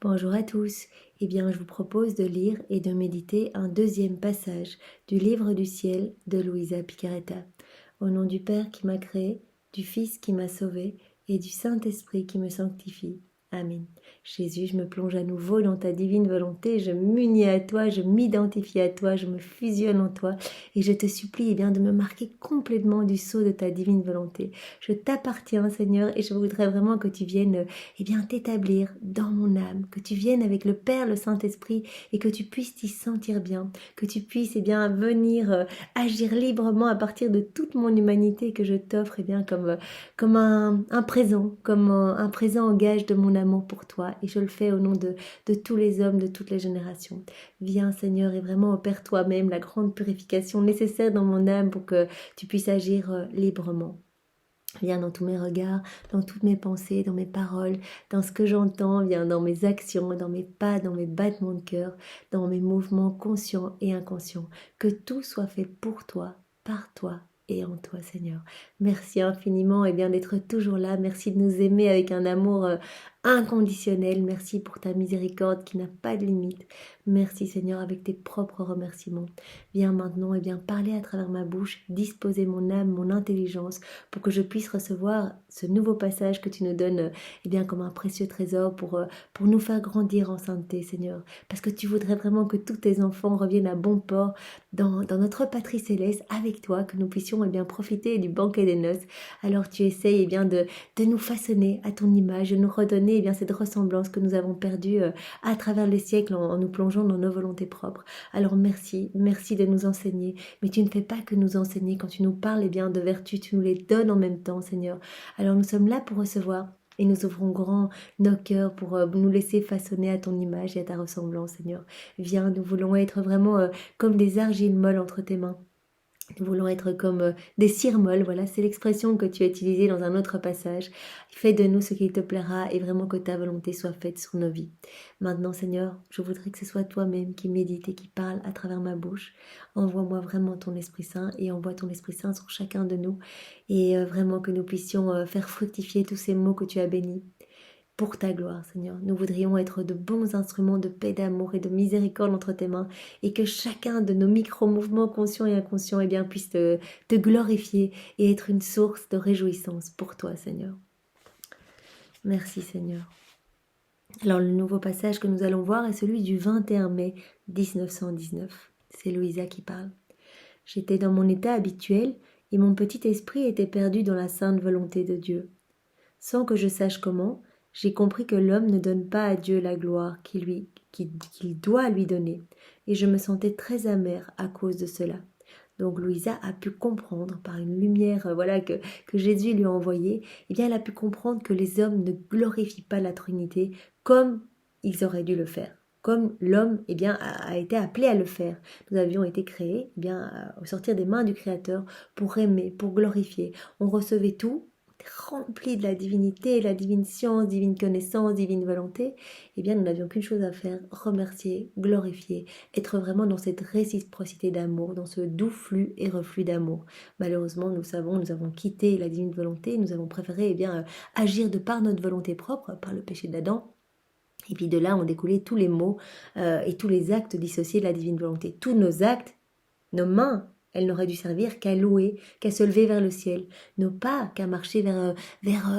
Bonjour à tous. Eh bien, je vous propose de lire et de méditer un deuxième passage du livre du ciel de Luisa Picaretta. Au nom du Père qui m'a créé, du Fils qui m'a sauvé et du Saint-Esprit qui me sanctifie. Amen. Jésus, je me plonge à nouveau dans ta divine volonté, je m'unis à toi, je m'identifie à toi, je me fusionne en toi et je te supplie eh bien, de me marquer complètement du sceau de ta divine volonté. Je t'appartiens, Seigneur, et je voudrais vraiment que tu viennes eh bien, t'établir dans mon âme, que tu viennes avec le Père, le Saint-Esprit et que tu puisses t'y sentir bien, que tu puisses eh bien, venir agir librement à partir de toute mon humanité que je t'offre eh bien, comme un présent, comme un présent en gage de mon amour pour toi. Et je le fais au nom de tous les hommes, de toutes les générations. Viens Seigneur et vraiment opère toi-même la grande purification nécessaire dans mon âme pour que tu puisses agir librement. Viens dans tous mes regards, dans toutes mes pensées, dans mes paroles, dans ce que j'entends, viens dans mes actions, dans mes pas, dans mes battements de cœur, dans mes mouvements conscients et inconscients. Que tout soit fait pour toi, par toi et en toi, Seigneur. Merci infiniment et bien d'être toujours là. Merci de nous aimer avec un amour inconditionnel. Merci pour ta miséricorde qui n'a pas de limite. Merci, Seigneur, avec tes propres remerciements. Viens maintenant et bien parler à travers ma bouche, disposer mon âme, mon intelligence, pour que je puisse recevoir ce nouveau passage que tu nous donnes eh bien, comme un précieux trésor pour nous faire grandir en sainteté, Seigneur. Parce que tu voudrais vraiment que tous tes enfants reviennent à bon port dans notre patrie céleste avec toi, que nous puissions eh bien, profiter du banquet des noces. Alors tu essayes eh bien, de nous façonner à ton image, de nous redonner eh bien, cette ressemblance que nous avons perdue à travers les siècles en nous plongeant dans nos volontés propres. Alors merci, merci de nous enseigner, mais tu ne fais pas que nous enseigner. Quand tu nous parles eh bien, de vertus, tu nous les donnes en même temps, Seigneur. Alors nous sommes là pour recevoir et nous ouvrons grand nos cœurs pour nous laisser façonner à ton image et à ta ressemblance, Seigneur. Viens, nous voulons être vraiment comme des argiles molles entre tes mains. Nous voulons être comme des cires molles, voilà, c'est l'expression que tu as utilisée dans un autre passage. Fais de nous ce qu'il te plaira et vraiment que ta volonté soit faite sur nos vies. Maintenant, Seigneur, je voudrais que ce soit toi-même qui médite et qui parle à travers ma bouche. Envoie-moi vraiment ton Esprit Saint et envoie ton Esprit Saint sur chacun de nous et vraiment que nous puissions faire fructifier tous ces mots que tu as bénis. Pour ta gloire, Seigneur, nous voudrions être de bons instruments de paix, d'amour et de miséricorde entre tes mains et que chacun de nos micro-mouvements conscients et inconscients eh bien, puisse te glorifier et être une source de réjouissance pour toi, Seigneur. Merci, Seigneur. Alors, le nouveau passage que nous allons voir est celui du 21 mai 1919. C'est Louisa qui parle. J'étais dans mon état habituel et mon petit esprit était perdu dans la sainte volonté de Dieu. Sans que je sache comment, j'ai compris que l'homme ne donne pas à Dieu la gloire qu'il doit lui donner, et je me sentais très amère à cause de cela. Donc Louisa a pu comprendre par une lumière voilà que Jésus lui a envoyée, eh bien elle a pu comprendre que les hommes ne glorifient pas la Trinité comme ils auraient dû le faire, comme l'homme eh bien a été appelé à le faire. Nous avions été créés eh bien au sortir des mains du Créateur pour aimer, pour glorifier. On recevait tout rempli de la divinité, la divine science, divine connaissance, divine volonté, eh bien nous n'avions qu'une chose à faire, remercier, glorifier, être vraiment dans cette réciprocité d'amour, dans ce doux flux et reflux d'amour. Malheureusement, nous avons quitté la divine volonté, nous avons préféré eh bien, agir de par notre volonté propre, par le péché d'Adam. Et puis de là ont découlé tous les maux et tous les actes dissociés de la divine volonté. Tous nos actes, nos mains, elles n'auraient dû servir qu'à louer, qu'à se lever vers le ciel, nos pas qu'à marcher vers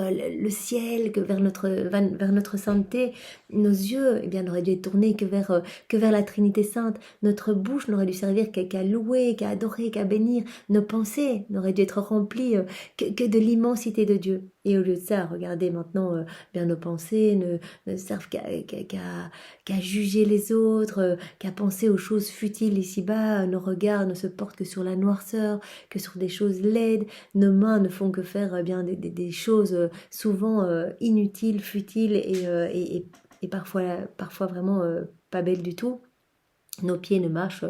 le ciel, vers notre sainteté. Nos yeux eh bien, n'auraient dû être tournés que vers la Trinité Sainte. Notre bouche n'aurait dû servir qu'à louer, qu'à adorer, qu'à bénir. Nos pensées n'auraient dû être remplies que de l'immensité de Dieu. Et au lieu de ça, regardez maintenant, bien nos pensées ne servent qu'à juger les autres, qu'à penser aux choses futiles ici-bas. Nos regards ne se portent que sur la noirceur, que sur des choses laides. Nos mains ne font que faire bien des choses souvent inutiles, futiles et parfois vraiment pas belles du tout. nos pieds ne marchent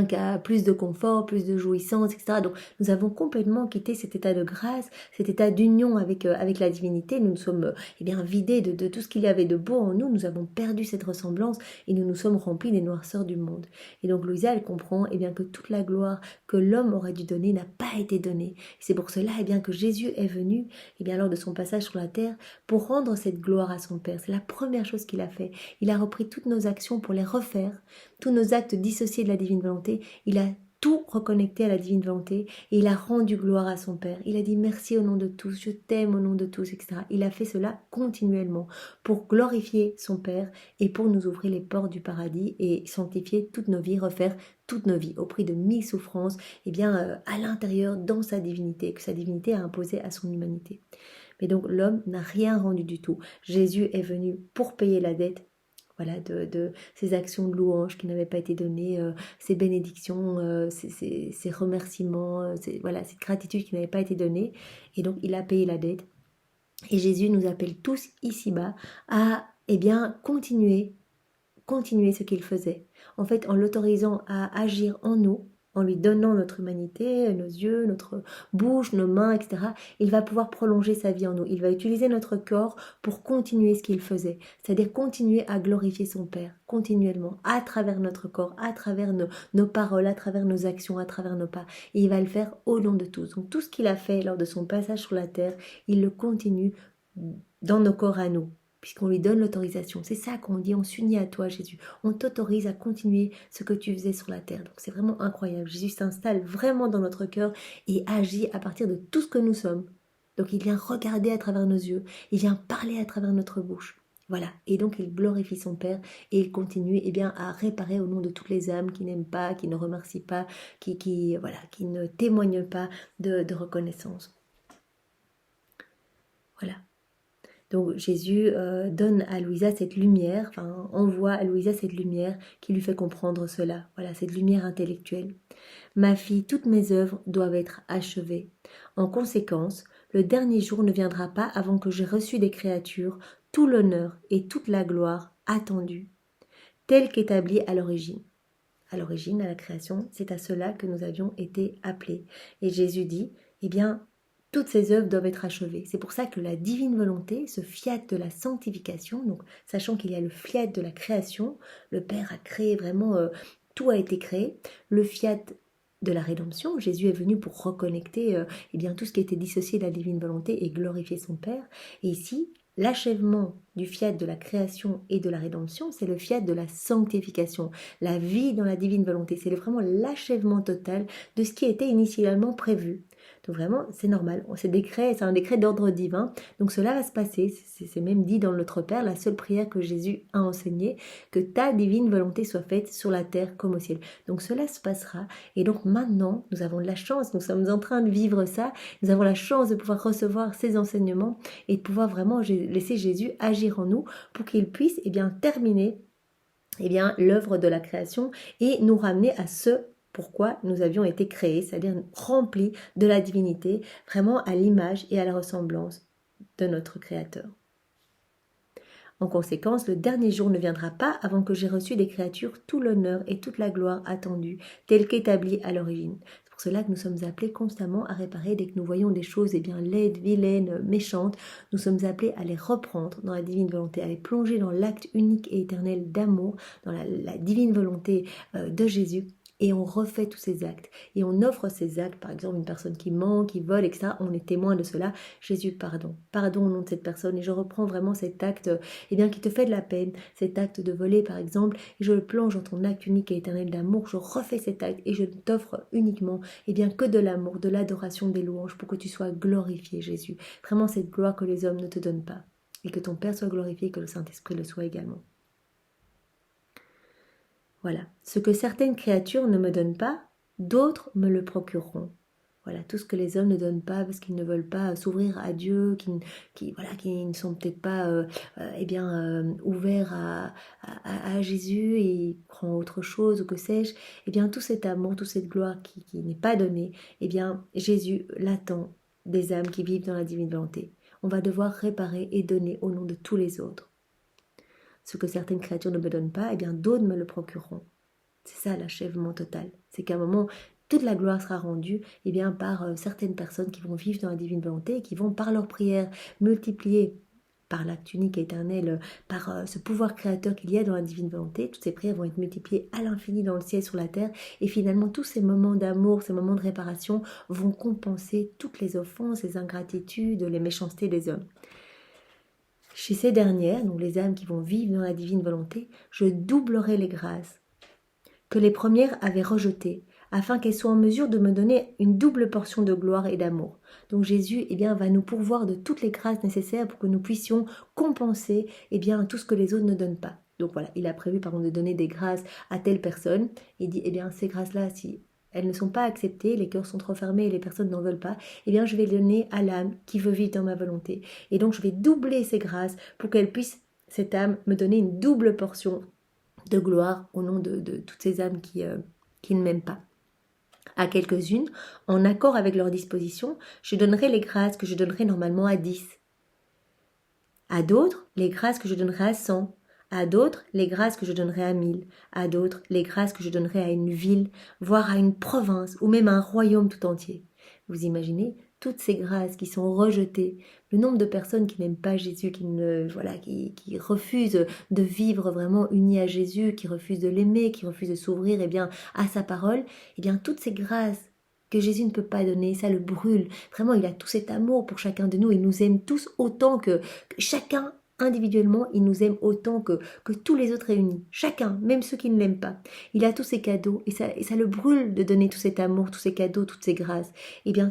qu'à plus de confort, plus de jouissance, etc. Donc nous avons complètement quitté cet état de grâce, cet état d'union avec la divinité. Nous nous sommes vidés de tout ce qu'il y avait de beau en nous. Nous avons perdu cette ressemblance et nous nous sommes remplis des noirceurs du monde. Et donc Louisa, elle comprend que toute la gloire que l'homme aurait dû donner n'a pas été donnée. C'est pour cela que Jésus est venu lors de son passage sur la terre pour rendre cette gloire à son Père. C'est la première chose qu'il a fait. Il a repris toutes nos actions pour les refaire, tous nos actes dissociés de la divine volonté. Il a tout reconnecté à la divine volonté et il a rendu gloire à son Père. Il a dit merci au nom de tous, je t'aime au nom de tous, etc. Il a fait cela continuellement pour glorifier son Père et pour nous ouvrir les portes du paradis et sanctifier toutes nos vies, refaire toutes nos vies au prix de 1000 souffrances, à l'intérieur, dans sa divinité, que sa divinité a imposé à son humanité. Mais donc l'homme n'a rien rendu du tout. Jésus est venu pour payer la dette, de ces actions de louange qui n'avaient pas été données, ces bénédictions, ces remerciements, cette gratitude qui n'avait pas été donnée. Et donc il a payé la dette. Et Jésus nous appelle tous ici-bas à continuer ce qu'il faisait. En fait, en l'autorisant à agir en nous, en lui donnant notre humanité, nos yeux, notre bouche, nos mains, etc., il va pouvoir prolonger sa vie en nous. Il va utiliser notre corps pour continuer ce qu'il faisait, c'est-à-dire continuer à glorifier son Père continuellement, à travers notre corps, à travers nos paroles, à travers nos actions, à travers nos pas. Et il va le faire au nom de tous. Donc tout ce qu'il a fait lors de son passage sur la terre, il le continue dans nos corps à nous, puisqu'on lui donne l'autorisation. C'est ça qu'on dit, on s'unit à toi Jésus. On t'autorise à continuer ce que tu faisais sur la terre. Donc c'est vraiment incroyable. Jésus s'installe vraiment dans notre cœur et agit à partir de tout ce que nous sommes. Donc il vient regarder à travers nos yeux, il vient parler à travers notre bouche. Voilà, et donc il glorifie son Père et il continue à réparer au nom de toutes les âmes qui n'aiment pas, qui ne remercient pas, qui ne témoignent pas de reconnaissance. Voilà. Donc Jésus donne à Louisa cette lumière, envoie à Louisa cette lumière qui lui fait comprendre cela. Voilà, cette lumière intellectuelle. Ma fille, toutes mes œuvres doivent être achevées. En conséquence, le dernier jour ne viendra pas avant que j'aie reçu des créatures tout l'honneur et toute la gloire attendus, tel qu'établi à l'origine. À l'origine, à la création, c'est à cela que nous avions été appelés. Et Jésus dit, toutes ces œuvres doivent être achevées. C'est pour ça que la divine volonté, ce fiat de la sanctification, donc sachant qu'il y a le fiat de la création, le Père a créé vraiment, tout a été créé, le fiat de la rédemption, Jésus est venu pour reconnecter tout ce qui était dissocié de la divine volonté et glorifier son Père. Et ici, l'achèvement du fiat de la création et de la rédemption, c'est le fiat de la sanctification, la vie dans la divine volonté. C'est vraiment l'achèvement total de ce qui était initialement prévu. Donc vraiment, c'est normal. C'est un décret d'ordre divin. Donc cela va se passer. C'est même dit dans notre Père, la seule prière que Jésus a enseignée, que ta divine volonté soit faite sur la terre comme au ciel. Donc cela se passera. Et donc maintenant, nous avons la chance, nous sommes en train de vivre ça. Nous avons la chance de pouvoir recevoir ces enseignements et de pouvoir vraiment laisser Jésus agir en nous pour qu'il puisse terminer l'œuvre de la création et nous ramener à ce pourquoi nous avions été créés, c'est-à-dire remplis de la divinité, vraiment à l'image et à la ressemblance de notre Créateur. En conséquence, le dernier jour ne viendra pas avant que j'aie reçu des créatures tout l'honneur et toute la gloire attendue, telle qu'établie à l'origine. C'est pour cela que nous sommes appelés constamment à réparer dès que nous voyons des choses laides, vilaines, méchantes. Nous sommes appelés à les reprendre dans la divine volonté, à les plonger dans l'acte unique et éternel d'amour, dans la divine volonté de Jésus. Et on refait tous ces actes. Et on offre ces actes, par exemple, une personne qui ment, qui vole, etc. On est témoin de cela. Jésus, pardon. Pardon au nom de cette personne. Et je reprends vraiment cet acte qui te fait de la peine. Cet acte de voler, par exemple. Et je le plonge dans ton acte unique et éternel d'amour. Je refais cet acte. Et je ne t'offre uniquement que de l'amour, de l'adoration, des louanges pour que tu sois glorifié, Jésus. Vraiment cette gloire que les hommes ne te donnent pas. Et que ton Père soit glorifié et que le Saint-Esprit le soit également. Voilà, ce que certaines créatures ne me donnent pas, d'autres me le procureront. Voilà, tout ce que les hommes ne donnent pas parce qu'ils ne veulent pas s'ouvrir à Dieu, qui ne sont peut-être pas ouverts à Jésus et croient autre chose ou que sais-je, tout cet amour, toute cette gloire qui n'est pas donnée, Jésus l'attend des âmes qui vivent dans la divine volonté. On va devoir réparer et donner au nom de tous les autres. Ce que certaines créatures ne me donnent pas, d'autres me le procureront. ça l'achèvement total. C'est qu'à un moment, toute la gloire sera rendue par certaines personnes qui vont vivre dans la divine volonté et qui vont, par leur prière, multiplier par l'acte unique et éternel, par ce pouvoir créateur qu'il y a dans la divine volonté. Toutes ces prières vont être multipliées à l'infini dans le ciel et sur la terre. Et finalement, tous ces moments d'amour, ces moments de réparation vont compenser toutes les offenses, les ingratitudes, les méchancetés des hommes. Chez ces dernières, donc les âmes qui vont vivre dans la divine volonté, je doublerai les grâces que les premières avaient rejetées, afin qu'elles soient en mesure de me donner une double portion de gloire et d'amour. Donc Jésus va nous pourvoir de toutes les grâces nécessaires pour que nous puissions compenser tout ce que les autres ne donnent pas. Donc voilà, il a prévu de donner des grâces à telle personne. Il dit, ces grâces-là, si elles ne sont pas acceptées, les cœurs sont trop fermés et les personnes n'en veulent pas, je vais les donner à l'âme qui veut vivre dans ma volonté. Et donc je vais doubler ces grâces pour qu'elle puisse, cette âme, me donner une double portion de gloire au nom de toutes ces âmes qui ne m'aiment pas. À quelques-unes, en accord avec leur disposition, je donnerai les grâces que je donnerai normalement à 10. À d'autres, les grâces que je donnerai à 100. À d'autres, les grâces que je donnerai à 1000. À d'autres, les grâces que je donnerai à une ville, voire à une province, ou même à un royaume tout entier. Vous imaginez toutes ces grâces qui sont rejetées, le nombre de personnes qui n'aiment pas Jésus, qui refusent de vivre vraiment unies à Jésus, qui refusent de l'aimer, qui refusent de s'ouvrir à sa parole, toutes ces grâces que Jésus ne peut pas donner, ça le brûle. Vraiment, il a tout cet amour pour chacun de nous, il nous aime tous autant que chacun individuellement, il nous aime autant que tous les autres réunis. Chacun, même ceux qui ne l'aiment pas. Il a tous ces cadeaux et ça le brûle de donner tout cet amour, tous ces cadeaux, toutes ces grâces.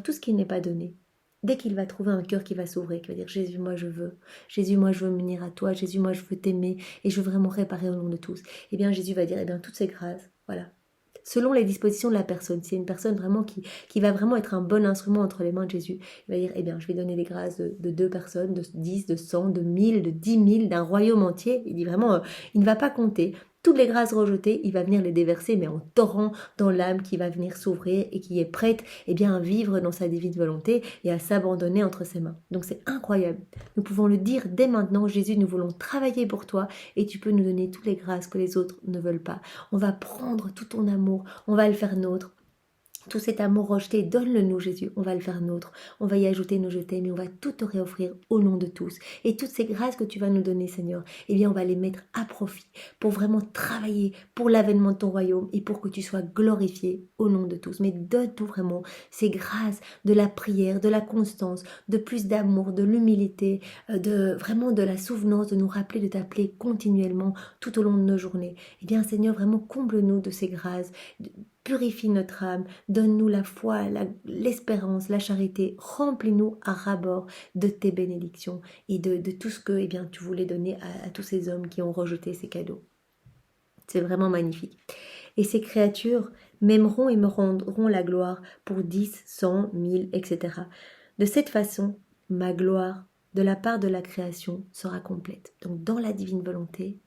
Tout ce qui n'est pas donné, dès qu'il va trouver un cœur qui va s'ouvrir, qui va dire Jésus, moi je veux. Jésus, moi je veux m'unir à toi. Jésus, moi je veux t'aimer et je veux vraiment réparer au nom de tous. Jésus va dire, toutes ces grâces, voilà. Selon les dispositions de la personne, c'est une personne vraiment qui va vraiment être un bon instrument entre les mains de Jésus. Il va dire, je vais donner les grâces de 2 personnes, de 10, de 100, de 1000, de 10 000, d'un royaume entier. Il dit vraiment, il ne va pas compter. Toutes les grâces rejetées, il va venir les déverser, mais en torrent dans l'âme qui va venir s'ouvrir et qui est prête à vivre dans sa divine volonté et à s'abandonner entre ses mains. Donc c'est incroyable. Nous pouvons le dire dès maintenant, Jésus, nous voulons travailler pour toi et tu peux nous donner toutes les grâces que les autres ne veulent pas. On va prendre tout ton amour, on va le faire nôtre. Tout cet amour rejeté, donne-le nous Jésus, on va le faire nôtre, on va y ajouter nos je t'aime et on va tout te réoffrir au nom de tous. Et toutes ces grâces que tu vas nous donner Seigneur, on va les mettre à profit pour vraiment travailler pour l'avènement de ton royaume et pour que tu sois glorifié au nom de tous. Mais donne-nous vraiment ces grâces de la prière, de la constance, de plus d'amour, de l'humilité, vraiment de la souvenance, de nous rappeler de t'appeler continuellement tout au long de nos journées. Seigneur, vraiment comble-nous de ces grâces. Purifie notre âme, donne-nous la foi, l'espérance, la charité, remplis-nous à ras-bord de tes bénédictions et de tout ce que tu voulais donner à tous ces hommes qui ont rejeté ces cadeaux. C'est vraiment magnifique. Et ces créatures m'aimeront et me rendront la gloire pour 10, 100, 1000, etc. De cette façon, ma gloire de la part de la création sera complète. Donc dans la divine volonté,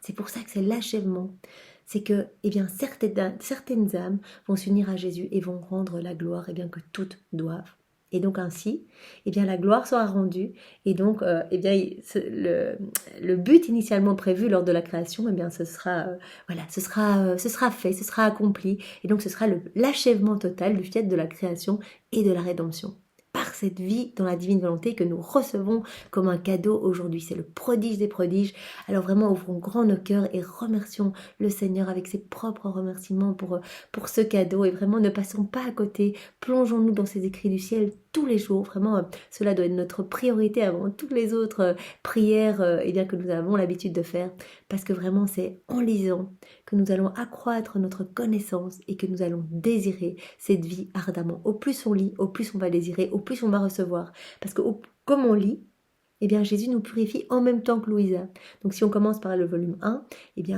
c'est pour ça que c'est l'achèvement. C'est que certaines âmes vont s'unir à Jésus et vont rendre la gloire que toutes doivent. Et donc ainsi, la gloire sera rendue. Et donc, le but initialement prévu lors de la création, ce sera fait, ce sera accompli. Et donc, ce sera l'achèvement total du fait de la création et de la rédemption. Par cette vie dans la divine volonté que nous recevons comme un cadeau aujourd'hui. C'est le prodige des prodiges. Alors vraiment, ouvrons grand nos cœurs et remercions le Seigneur avec ses propres remerciements pour ce cadeau. Et vraiment, ne passons pas à côté. Plongeons-nous dans ces écrits du ciel tous les jours. Vraiment, cela doit être notre priorité avant toutes les autres prières que nous avons l'habitude de faire. Parce que vraiment, c'est en lisant que nous allons accroître notre connaissance et que nous allons désirer cette vie ardemment. Au plus on lit, au plus on va désirer, au plus on va recevoir. Parce que comme on lit, Jésus nous purifie en même temps que Louisa. Donc si on commence par le volume 1,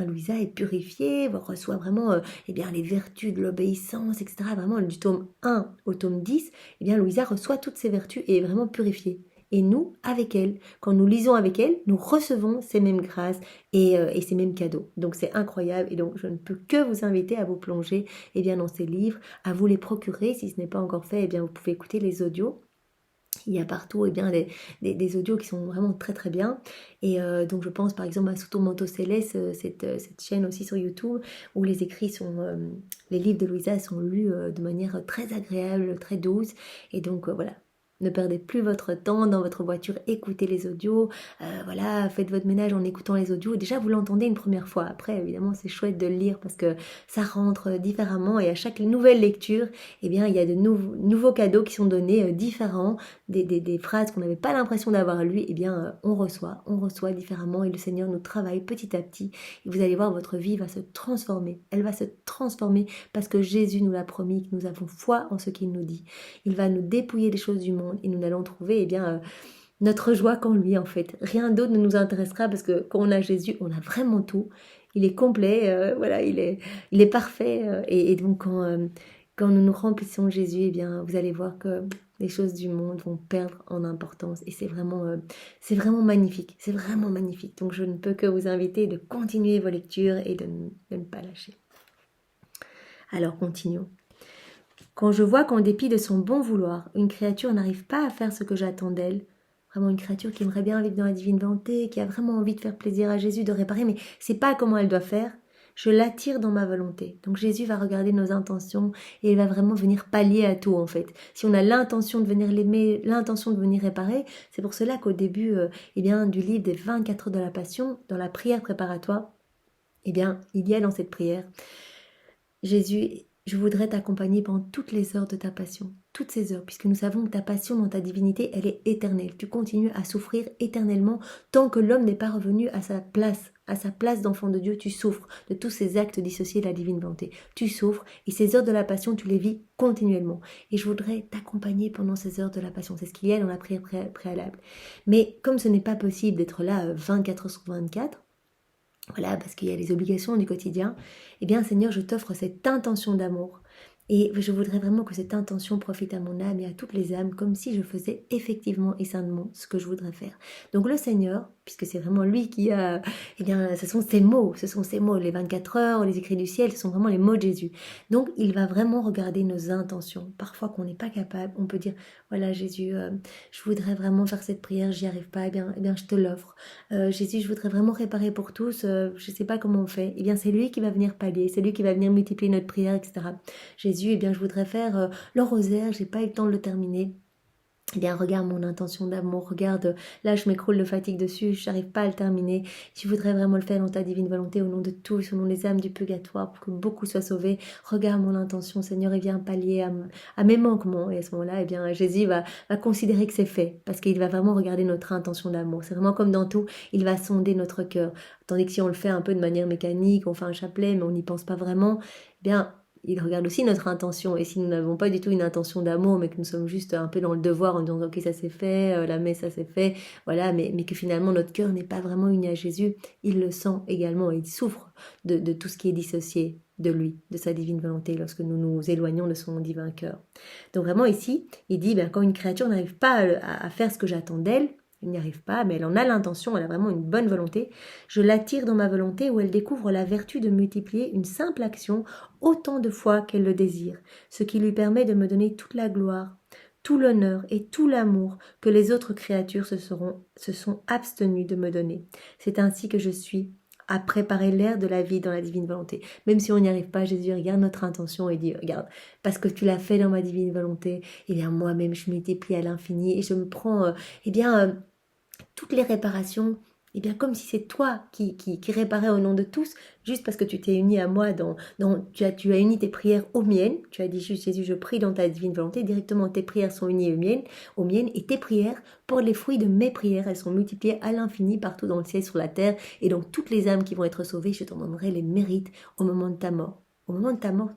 Louisa est purifiée, reçoit vraiment les vertus de l'obéissance, etc. Vraiment du tome 1 au tome 10, Louisa reçoit toutes ces vertus et est vraiment purifiée. Et nous, avec elle, quand nous lisons avec elle, nous recevons ces mêmes grâces et ces mêmes cadeaux. Donc c'est incroyable et donc je ne peux que vous inviter à vous plonger dans ces livres, à vous les procurer. Si ce n'est pas encore fait, vous pouvez écouter les audios. Il y a partout des audios qui sont vraiment très très bien. Et donc je pense par exemple à Sous ton manteau céleste, cette chaîne aussi sur YouTube, où les livres de Louisa sont lus de manière très agréable, très douce. Et donc voilà. Ne perdez plus votre temps dans votre voiture, écoutez les audios, voilà, faites votre ménage en écoutant les audios. Déjà, vous l'entendez une première fois. Après, évidemment, c'est chouette de le lire parce que ça rentre différemment et à chaque nouvelle lecture, eh bien, il y a de nouveaux cadeaux qui sont donnés différents, des phrases qu'on n'avait pas l'impression d'avoir lues, eh bien, on reçoit différemment et le Seigneur nous travaille petit à petit. Et vous allez voir, votre vie va se transformer. Elle va se transformer parce que Jésus nous l'a promis, que nous avons foi en ce qu'il nous dit. Il va nous dépouiller des choses du monde et nous allons trouver, notre joie qu'en lui, en fait. Rien d'autre ne nous intéressera parce que quand on a Jésus, on a vraiment tout. Il est complet, voilà, il est parfait. Et donc, quand nous nous remplissons de Jésus, eh bien, vous allez voir que les choses du monde vont perdre en importance. Et c'est vraiment magnifique. C'est vraiment magnifique. Donc, je ne peux que vous inviter de continuer vos lectures et de ne pas lâcher. Alors, continuons. Quand je vois qu'en dépit de son bon vouloir, une créature n'arrive pas à faire ce que j'attends d'elle, vraiment une créature qui aimerait bien vivre dans la divine volonté, qui a vraiment envie de faire plaisir à Jésus, de réparer, mais c'est pas comment elle doit faire, je l'attire dans ma volonté. Donc Jésus va regarder nos intentions et il va vraiment venir pallier à tout en fait. Si on a l'intention de venir l'aimer, l'intention de venir réparer, c'est pour cela qu'au début du livre des 24 heures de la Passion, dans la prière préparatoire, il y a dans cette prière, Jésus, je voudrais t'accompagner pendant toutes les heures de ta passion, toutes ces heures, puisque nous savons que ta passion dans ta divinité, elle est éternelle. Tu continues à souffrir éternellement tant que l'homme n'est pas revenu à sa place d'enfant de Dieu. Tu souffres de tous ces actes dissociés de la divine volonté. Tu souffres et ces heures de la passion, tu les vis continuellement. Et je voudrais t'accompagner pendant ces heures de la passion. C'est ce qu'il y a dans la prière préalable. Mais comme ce n'est pas possible d'être là 24 heures sur 24, voilà, parce qu'il y a les obligations du quotidien, eh bien Seigneur, je t'offre cette intention d'amour. Et je voudrais vraiment que cette intention profite à mon âme et à toutes les âmes, comme si je faisais effectivement et saintement ce que je voudrais faire. Donc le Seigneur, puisque c'est vraiment lui qui a, ce sont ses mots, les 24 heures, les écrits du ciel, ce sont vraiment les mots de Jésus. Donc il va vraiment regarder nos intentions. Parfois qu'on n'est pas capable, on peut dire, voilà Jésus, je voudrais vraiment faire cette prière, j'y arrive pas, je te l'offre. Jésus, je voudrais vraiment réparer pour tous, je sais pas comment on fait. Eh bien c'est lui qui va venir pallier, c'est lui qui va venir multiplier notre prière, etc. Jésus, je voudrais faire le rosaire, j'ai pas eu le temps de le terminer. Eh bien, regarde mon intention d'amour, regarde, là je m'écroule de fatigue dessus, je n'arrive pas à le terminer. Je voudrais vraiment le faire dans ta divine volonté, au nom de tous, au nom des âmes du purgatoire, pour que beaucoup soient sauvés. Regarde mon intention, Seigneur, et viens pallier à mes manquements. Et à ce moment-là, Jésus va considérer que c'est fait, parce qu'il va vraiment regarder notre intention d'amour. C'est vraiment comme dans tout, il va sonder notre cœur. Tandis que si on le fait un peu de manière mécanique, on fait un chapelet, mais on n'y pense pas vraiment, il regarde aussi notre intention. Et si nous n'avons pas du tout une intention d'amour, mais que nous sommes juste un peu dans le devoir en disant ok, ça s'est fait, la messe ça s'est fait, voilà, mais que finalement notre cœur n'est pas vraiment uni à Jésus, il le sent également et il souffre de tout ce qui est dissocié de lui, de sa divine volonté, lorsque nous nous éloignons de son divin cœur. Donc vraiment ici, il dit, quand une créature n'arrive pas à faire ce que j'attends d'elle, elle n'y arrive pas, mais elle en a l'intention, elle a vraiment une bonne volonté. Je l'attire dans ma volonté où elle découvre la vertu de multiplier une simple action autant de fois qu'elle le désire, ce qui lui permet de me donner toute la gloire, tout l'honneur et tout l'amour que les autres créatures se sont abstenues de me donner. C'est ainsi que je suis à préparer l'air de la vie dans la divine volonté. Même si on n'y arrive pas, Jésus regarde notre intention et dit, regarde, parce que tu l'as fait dans ma divine volonté, moi-même je multiplie à l'infini et je me prends, toutes les réparations, comme si c'est toi qui réparais au nom de tous, juste parce que tu t'es uni à moi, tu as uni tes prières aux miennes, tu as dit juste Jésus, je prie dans ta divine volonté, directement tes prières sont unies aux miennes, et tes prières portent les fruits de mes prières, elles sont multipliées à l'infini partout dans le ciel, sur la terre, et donc toutes les âmes qui vont être sauvées, je t'en donnerai les mérites au moment de ta mort. Au moment de ta mort,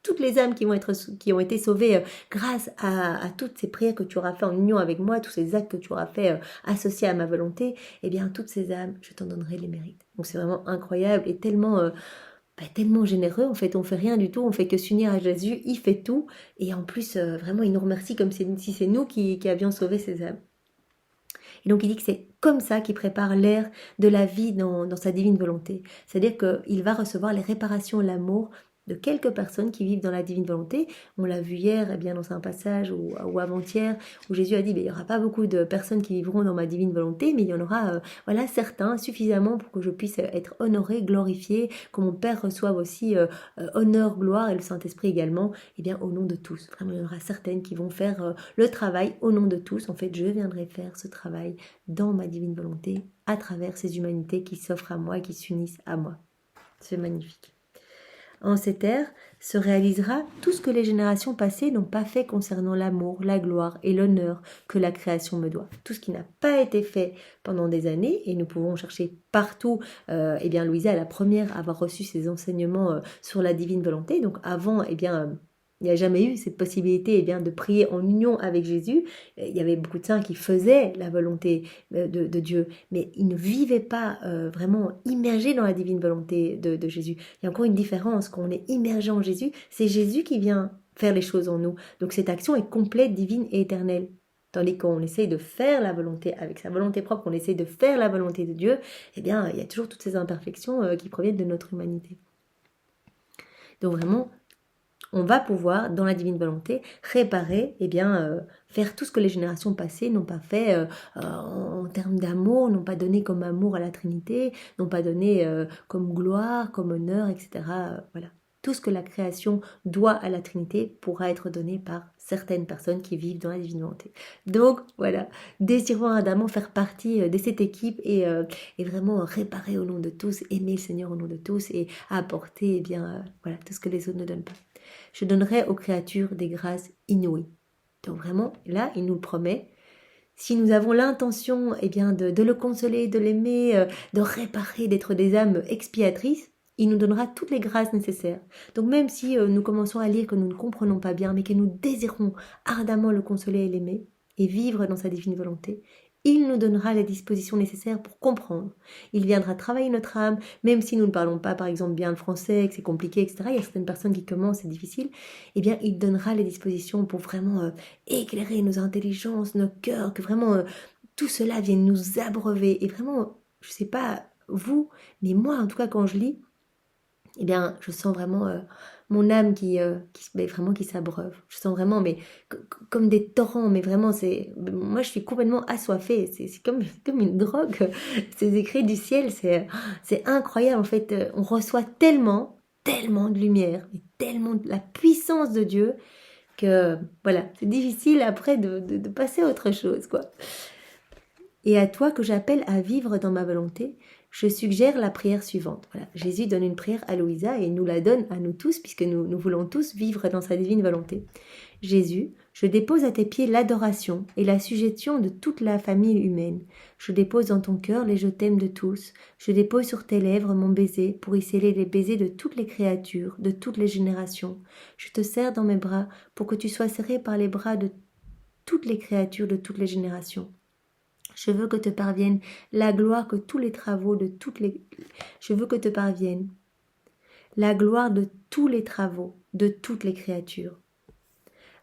toutes les âmes qui ont été sauvées grâce à toutes ces prières que tu auras fait en union avec moi, tous ces actes que tu auras fait associés à ma volonté, toutes ces âmes, je t'en donnerai les mérites. Donc c'est vraiment incroyable et tellement généreux. En fait, on fait rien du tout, on fait que s'unir à Jésus, il fait tout, et en plus, vraiment, il nous remercie comme si c'est nous qui avions sauvé ces âmes. Et donc il dit que c'est comme ça qu'il prépare l'air de la vie dans sa divine volonté. C'est-à-dire qu'il va recevoir les réparations, l'amour, de quelques personnes qui vivent dans la divine volonté. On l'a vu hier, eh bien, dans un passage ou avant-hier, où Jésus a dit, il n'y aura pas beaucoup de personnes qui vivront dans ma divine volonté, mais il y en aura voilà, certains, suffisamment pour que je puisse être honoré, glorifié, que mon Père reçoive aussi honneur, gloire, et le Saint-Esprit également, eh bien, au nom de tous. Vraiment, il y en aura certaines qui vont faire le travail au nom de tous. En fait, je viendrai faire ce travail dans ma divine volonté, à travers ces humanités qui s'offrent à moi et qui s'unissent à moi. C'est magnifique. En cette ère se réalisera tout ce que les générations passées n'ont pas fait concernant l'amour, la gloire et l'honneur que la création me doit. Tout ce qui n'a pas été fait pendant des années, et nous pouvons chercher partout, eh bien Louisa est la première à avoir reçu ses enseignements sur la divine volonté, donc avant, eh bien... il n'y a jamais eu cette possibilité eh bien, de prier en union avec Jésus. Il y avait beaucoup de saints qui faisaient la volonté de Dieu, mais ils ne vivaient pas vraiment immergés dans la divine volonté de Jésus. Il y a encore une différence. Quand on est immergé en Jésus, c'est Jésus qui vient faire les choses en nous. Donc cette action est complète, divine et éternelle. Tandis qu'on essaye de faire la volonté avec sa volonté propre, qu'on essaye de faire la volonté de Dieu, eh bien, il y a toujours toutes ces imperfections qui proviennent de notre humanité. Donc vraiment, on va pouvoir, dans la divine volonté, réparer, eh bien, faire tout ce que les générations passées n'ont pas fait en termes d'amour, n'ont pas donné comme amour à la Trinité, n'ont pas donné comme gloire, comme honneur, etc. Voilà. Tout ce que la création doit à la Trinité pourra être donné par certaines personnes qui vivent dans la divine volonté. Donc, voilà, désirons ardemment faire partie de cette équipe et vraiment réparer au nom de tous, aimer le Seigneur au nom de tous et apporter, eh bien, voilà, tout ce que les autres ne donnent pas. Je donnerai aux créatures des grâces inouïes. Donc vraiment, là, il nous le promet. Si nous avons l'intention eh bien, de le consoler, de l'aimer, de réparer, d'être des âmes expiatrices, il nous donnera toutes les grâces nécessaires. Donc même si nous commençons à lire que nous ne comprenons pas bien, mais que nous désirons ardemment le consoler et l'aimer, et vivre dans sa divine volonté, il nous donnera les dispositions nécessaires pour comprendre. Il viendra travailler notre âme, même si nous ne parlons pas, par exemple, bien le français, que c'est compliqué, etc. Il y a certaines personnes qui commencent, c'est difficile. Eh bien, il donnera les dispositions pour vraiment éclairer nos intelligences, nos cœurs, que vraiment tout cela vienne nous abreuver. Et vraiment, je ne sais pas vous, mais moi, en tout cas, quand je lis, eh bien, je sens vraiment mon âme qui s'abreuve. Je sens vraiment, mais comme des torrents, mais vraiment, moi, je suis complètement assoiffée. C'est comme une drogue. Ces écrits du ciel, c'est incroyable. En fait, on reçoit tellement de lumière, et tellement de la puissance de Dieu que, voilà, c'est difficile après de passer à autre chose, quoi. Et à toi que j'appelle à vivre dans ma volonté, je suggère la prière suivante. Voilà, Jésus donne une prière à Louisa et nous la donne à nous tous puisque nous voulons tous vivre dans sa divine volonté. Jésus, je dépose à tes pieds l'adoration et la sujétion de toute la famille humaine. Je dépose dans ton cœur les je t'aime de tous. Je dépose sur tes lèvres mon baiser pour y sceller les baisers de toutes les créatures, de toutes les générations. Je te serre dans mes bras pour que tu sois serré par les bras de toutes les créatures, de toutes les générations. Je veux que te parvienne la gloire que tous les travaux de toutes les... Je veux que te parvienne la gloire de tous les travaux de toutes les créatures.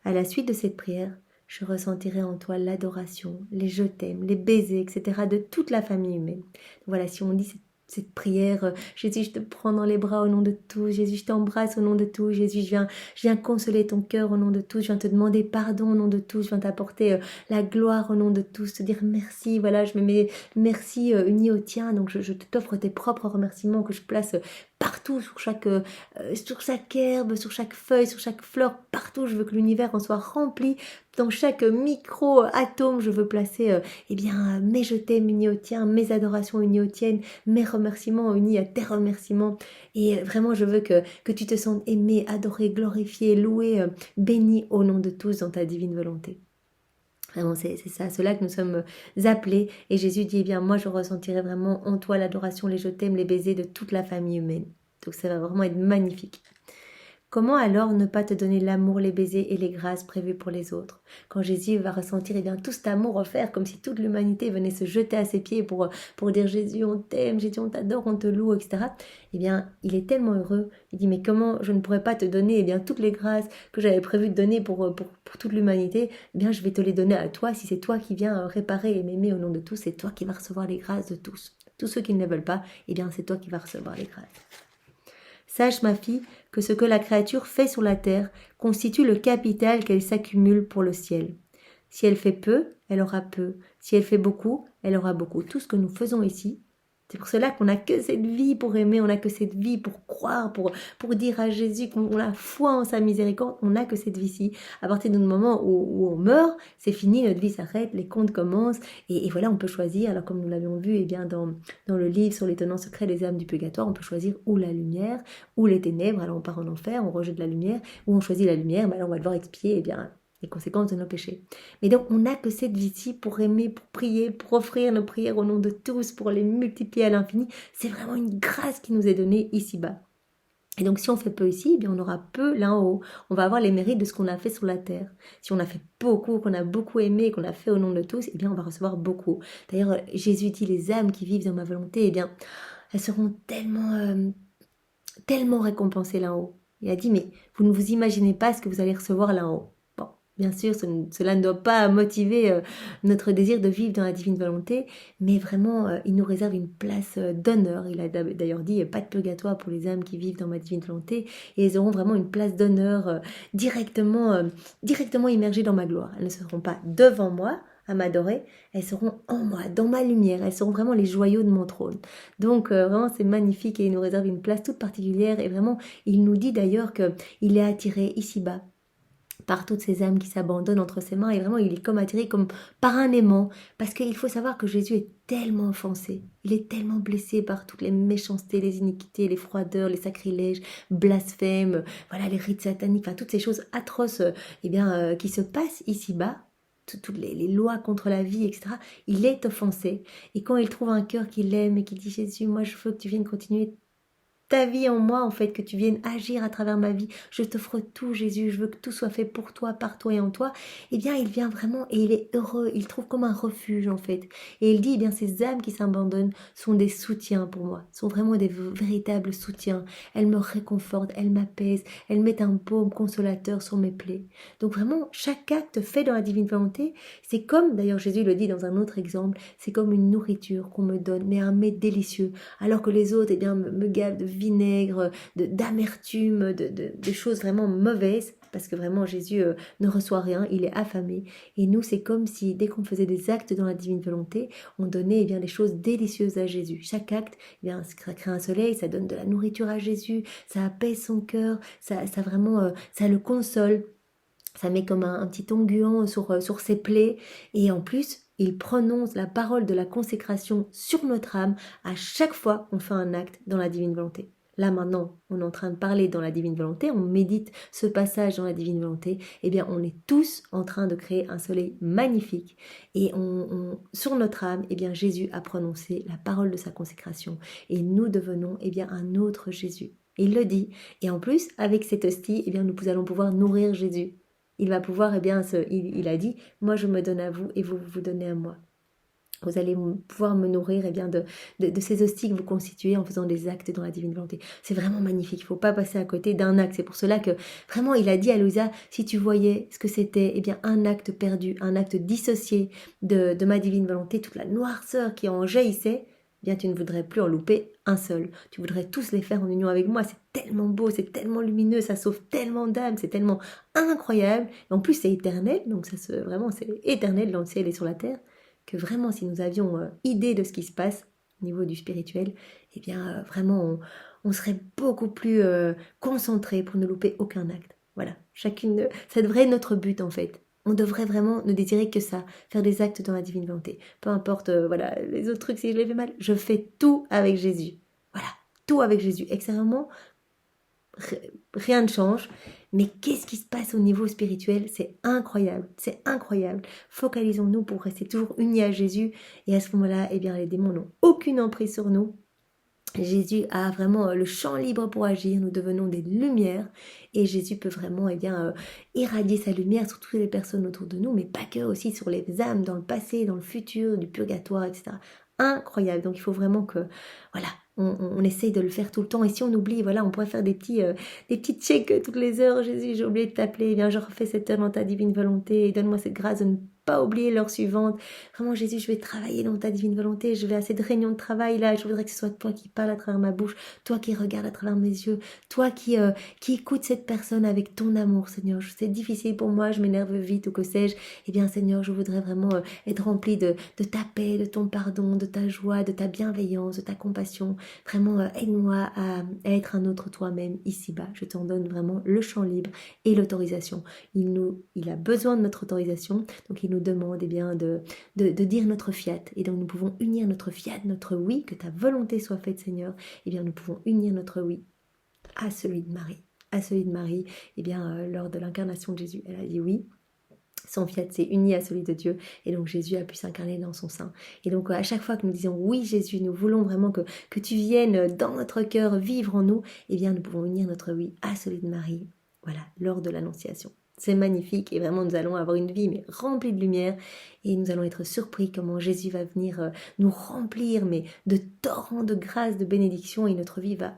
À la suite de cette prière, je ressentirai en toi l'adoration, les je t'aime, les baisers, etc. de toute la famille humaine. Voilà, si on dit cette prière, Jésus, je te prends dans les bras au nom de tous, Jésus, je t'embrasse au nom de tous, Jésus, je viens consoler ton cœur au nom de tous, je viens te demander pardon au nom de tous, je viens t'apporter la gloire au nom de tous, te dire merci, voilà, je me mets merci uni au tien, donc je t'offre tes propres remerciements que je place partout, sur chaque herbe, sur chaque feuille, sur chaque fleur, partout, je veux que l'univers en soit rempli, dans chaque micro-atome, je veux placer mes je t'aime unis au tien, mes adorations unies aux tiennes, mes remerciements unis à tes remerciements. Et vraiment, je veux que tu te sentes aimé, adoré, glorifié, loué, béni au nom de tous dans ta divine volonté. Vraiment, c'est ça, cela que nous sommes appelés. Et Jésus dit, eh bien, moi, je ressentirai vraiment en toi l'adoration, les je t'aime, les baisers de toute la famille humaine. Donc, ça va vraiment être magnifique. Comment alors ne pas te donner l'amour, les baisers et les grâces prévues pour les autres? Quand Jésus va ressentir eh bien, tout cet amour offert, comme si toute l'humanité venait se jeter à ses pieds pour dire Jésus, on t'aime, Jésus, on t'adore, on te loue, etc. Eh bien, il est tellement heureux. Il dit, mais comment je ne pourrais pas te donner eh bien, toutes les grâces que j'avais prévu de donner pour toute l'humanité? Eh bien, je vais te les donner à toi. Si c'est toi qui viens réparer et m'aimer au nom de tous, c'est toi qui vas recevoir les grâces de tous. Tous ceux qui ne les veulent pas, eh bien, c'est toi qui vas recevoir les grâces. Sache, ma fille, que ce que la créature fait sur la terre constitue le capital qu'elle s'accumule pour le ciel. Si elle fait peu, elle aura peu. Si elle fait beaucoup, elle aura beaucoup. Tout ce que nous faisons ici, c'est pour cela qu'on n'a que cette vie pour aimer, on n'a que cette vie pour croire, pour dire à Jésus qu'on a foi en sa miséricorde, on n'a que cette vie-ci. À partir du moment où on meurt, c'est fini, notre vie s'arrête, les comptes commencent, et voilà, on peut choisir, alors comme nous l'avions vu eh bien, dans le livre sur les tenants secrets des âmes du purgatoire, on peut choisir ou la lumière, ou les ténèbres, alors on part en enfer, on rejette la lumière, ou on choisit la lumière, mais alors on va devoir expier eh bien, les conséquences de nos péchés. Mais donc, on n'a que cette vie-ci pour aimer, pour prier, pour offrir nos prières au nom de tous, pour les multiplier à l'infini. C'est vraiment une grâce qui nous est donnée ici-bas. Et donc, si on fait peu ici, eh bien, on aura peu là en haut. On va avoir les mérites de ce qu'on a fait sur la terre. Si on a fait beaucoup, qu'on a beaucoup aimé, qu'on a fait au nom de tous, eh bien, on va recevoir beaucoup. D'ailleurs, Jésus dit, les âmes qui vivent dans ma volonté, eh bien, elles seront tellement récompensées là en haut. Il a dit, mais vous ne vous imaginez pas ce que vous allez recevoir là en haut. Bien sûr, cela ne doit pas motiver notre désir de vivre dans la divine volonté, mais vraiment, il nous réserve une place d'honneur. Il a d'ailleurs dit, pas de purgatoire pour les âmes qui vivent dans ma divine volonté, et elles auront vraiment une place d'honneur directement immergées dans ma gloire. Elles ne seront pas devant moi à m'adorer, elles seront en moi, dans ma lumière, elles seront vraiment les joyaux de mon trône. Donc vraiment, c'est magnifique, et il nous réserve une place toute particulière, et vraiment, il nous dit d'ailleurs qu'il est attiré ici-bas par toutes ces âmes qui s'abandonnent entre ses mains, et vraiment il est comme attiré comme par un aimant, parce qu'il faut savoir que Jésus est tellement offensé, il est tellement blessé par toutes les méchancetés, les iniquités, les froideurs, les sacrilèges, blasphèmes, voilà, les rites sataniques, enfin toutes ces choses atroces qui se passent ici-bas, toutes les lois contre la vie, etc. Il est offensé, et quand il trouve un cœur qui l'aime et qui dit Jésus, moi je veux que tu viennes continuer ta vie en moi, en fait, que tu viennes agir à travers ma vie. Je t'offre tout, Jésus. Je veux que tout soit fait pour toi, par toi et en toi. Eh bien, il vient vraiment et il est heureux. Il trouve comme un refuge, en fait. Et il dit, eh bien, ces âmes qui s'abandonnent sont des soutiens pour moi, sont vraiment des véritables soutiens. Elles me réconfortent, elles m'apaisent, elles mettent un baume consolateur sur mes plaies. Donc vraiment, chaque acte fait dans la divine volonté, c'est comme, d'ailleurs Jésus le dit dans un autre exemple, c'est comme une nourriture qu'on me donne, mais un mets délicieux. Alors que les autres, eh bien, me gavent de vinaigre, d'amertume, de choses vraiment mauvaises, parce que vraiment Jésus ne reçoit rien, il est affamé. Et nous, c'est comme si dès qu'on faisait des actes dans la divine volonté, on donnait des choses délicieuses à Jésus. Chaque acte, ça crée un soleil, ça donne de la nourriture à Jésus, ça apaise son cœur, ça vraiment, ça le console. Ça met comme un petit onguent sur ses plaies, et en plus, il prononce la parole de la consécration sur notre âme à chaque fois qu'on fait un acte dans la divine volonté. Là maintenant, on est en train de parler dans la divine volonté, on médite ce passage dans la divine volonté, eh bien on est tous en train de créer un soleil magnifique, et sur notre âme, eh bien Jésus a prononcé la parole de sa consécration, et nous devenons un autre Jésus. Il le dit, et en plus, avec cette hostie, eh bien nous allons pouvoir nourrir Jésus. Il va pouvoir, il a dit, moi je me donne à vous et vous vous donnez à moi. Vous allez pouvoir me nourrir de ces hosties que vous constituez en faisant des actes dans la divine volonté. C'est vraiment magnifique, il ne faut pas passer à côté d'un acte. C'est pour cela que vraiment il a dit à Louisa, si tu voyais ce que c'était, un acte perdu, un acte dissocié de ma divine volonté, toute la noirceur qui en jaillissait, tu ne voudrais plus en louper un seul. Tu voudrais tous les faire en union avec moi. C'est tellement beau, c'est tellement lumineux, ça sauve tellement d'âmes, c'est tellement incroyable. Et en plus, c'est éternel, donc vraiment, c'est éternel dans le ciel et sur la terre, que vraiment, si nous avions idée de ce qui se passe au niveau du spirituel, vraiment, on serait beaucoup plus concentrés pour ne louper aucun acte. Voilà, ça devrait être notre but en fait. On devrait vraiment ne désirer que ça, faire des actes dans la divine volonté. Peu importe, les autres trucs, si je les fais mal, je fais tout avec Jésus. Voilà, tout avec Jésus. Extérieurement, rien ne change. Mais qu'est-ce qui se passe au niveau spirituel? C'est incroyable, c'est incroyable. Focalisons-nous pour rester toujours unis à Jésus. Et à ce moment-là, les démons n'ont aucune emprise sur nous. Jésus a vraiment le champ libre pour agir, nous devenons des lumières, et Jésus peut vraiment irradier sa lumière sur toutes les personnes autour de nous, mais pas que, aussi sur les âmes dans le passé, dans le futur, du purgatoire, etc. Incroyable, donc il faut vraiment que, on essaye de le faire tout le temps, et si on oublie, on pourrait faire des petits checks toutes les heures. Jésus, j'ai oublié de t'appeler, je refais cette heure dans ta divine volonté, et donne-moi cette grâce de ne pas oublier l'heure suivante. Vraiment, Jésus, je vais travailler dans ta divine volonté. Je vais à cette réunion de travail là. Je voudrais que ce soit toi qui parles à travers ma bouche, toi qui regardes à travers mes yeux, toi qui écoute cette personne avec ton amour, Seigneur. C'est difficile pour moi, je m'énerve vite ou que sais-je. Eh bien, Seigneur, je voudrais vraiment être rempli de ta paix, de ton pardon, de ta joie, de ta bienveillance, de ta compassion. Vraiment, aide-moi à être un autre toi-même ici-bas. Je t'en donne vraiment le champ libre et l'autorisation. Il a besoin de notre autorisation, donc il nous demande bien de dire notre fiat. Et donc nous pouvons unir notre fiat, notre oui, que ta volonté soit faite, Seigneur. Eh bien, nous pouvons unir notre oui à celui de Marie. À celui de Marie, eh bien, lors de l'incarnation de Jésus, elle a dit oui. Son fiat s'est uni à celui de Dieu et donc Jésus a pu s'incarner dans son sein. Et donc à chaque fois que nous disons oui Jésus, nous voulons vraiment que tu viennes dans notre cœur vivre en nous, eh bien nous pouvons unir notre oui à celui de Marie, voilà, lors de l'Annonciation. C'est magnifique et vraiment nous allons avoir une vie mais remplie de lumière et nous allons être surpris comment Jésus va venir nous remplir mais de torrents de grâce, de bénédiction et notre vie va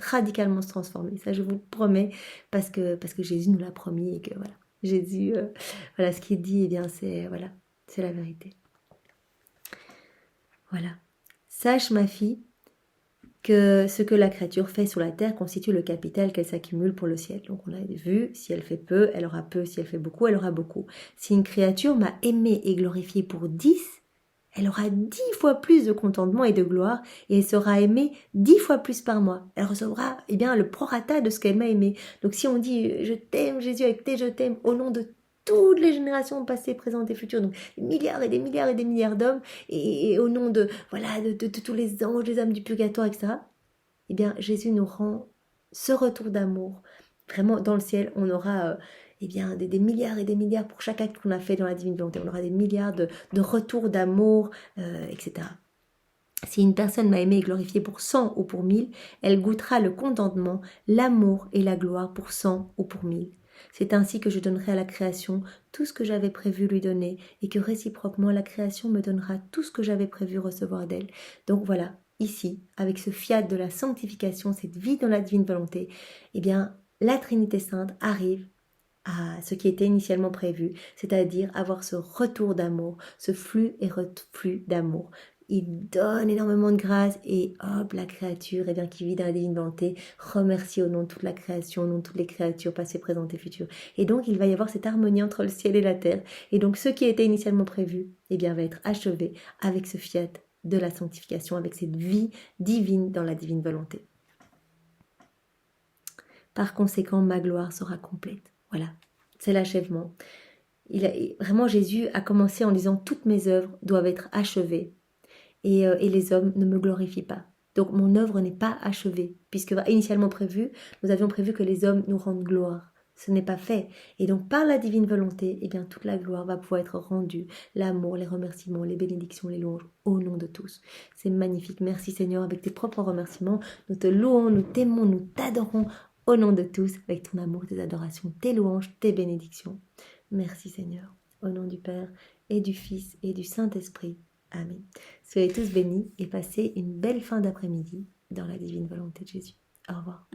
radicalement se transformer. Ça je vous le promets parce que Jésus nous l'a promis et que voilà. Jésus, voilà ce qu'il dit, eh bien c'est voilà, c'est la vérité. Voilà. Sache ma fille que ce que la créature fait sur la terre constitue le capital qu'elle s'accumule pour le ciel. Donc on a vu, si elle fait peu, elle aura peu, si elle fait beaucoup, elle aura beaucoup. Si une créature m'a aimé et glorifié pour 10, elle aura 10 fois plus de contentement et de gloire, et elle sera aimée 10 fois plus par moi. Elle recevra eh bien, le prorata de ce qu'elle m'a aimé. Donc si on dit « Je t'aime Jésus avec tes je t'aime » au nom de toutes les générations passées, présentes et futures, donc des milliards et des milliards et des milliards d'hommes, et au nom de, voilà, de tous les anges, les âmes du purgatoire, etc., eh bien Jésus nous rend ce retour d'amour. Vraiment, dans le ciel, on aura eh bien, des milliards et des milliards pour chaque acte qu'on a fait dans la divine volonté. On aura des milliards de retours d'amour, etc. Si une personne m'a aimé et glorifié pour 100 ou pour 1000, elle goûtera le contentement, l'amour et la gloire pour 100 ou pour 1000. C'est ainsi que je donnerai à la création tout ce que j'avais prévu lui donner et que réciproquement la création me donnera tout ce que j'avais prévu recevoir d'elle. Donc voilà, ici, avec ce fiat de la sanctification, cette vie dans la divine volonté, eh bien, la Trinité Sainte arrive à ce qui était initialement prévu, c'est-à-dire avoir ce retour d'amour, ce flux et reflux d'amour. Il donne énormément de grâce et hop, la créature eh bien, qui vit dans la divine volonté remercie au nom de toute la création, au nom de toutes les créatures passées, présentes et futures. Et donc il va y avoir cette harmonie entre le ciel et la terre. Et donc ce qui était initialement prévu eh bien, va être achevé avec ce fiat de la sanctification, avec cette vie divine dans la divine volonté. Par conséquent, ma gloire sera complète. Voilà, c'est l'achèvement. Vraiment, Jésus a commencé en disant « Toutes mes œuvres doivent être achevées et les hommes ne me glorifient pas. » Donc, mon œuvre n'est pas achevée, puisque initialement prévu, nous avions prévu que les hommes nous rendent gloire. Ce n'est pas fait. Et donc, par la divine volonté, eh bien, toute la gloire va pouvoir être rendue. L'amour, les remerciements, les bénédictions, les louanges, au nom de tous. C'est magnifique. Merci Seigneur, avec tes propres remerciements. Nous te louons, nous t'aimons, nous t'adorons. Au nom de tous, avec ton amour, tes adorations, tes louanges, tes bénédictions. Merci Seigneur. Au nom du Père et du Fils et du Saint-Esprit. Amen. Soyez tous bénis et passez une belle fin d'après-midi dans la divine volonté de Jésus. Au revoir.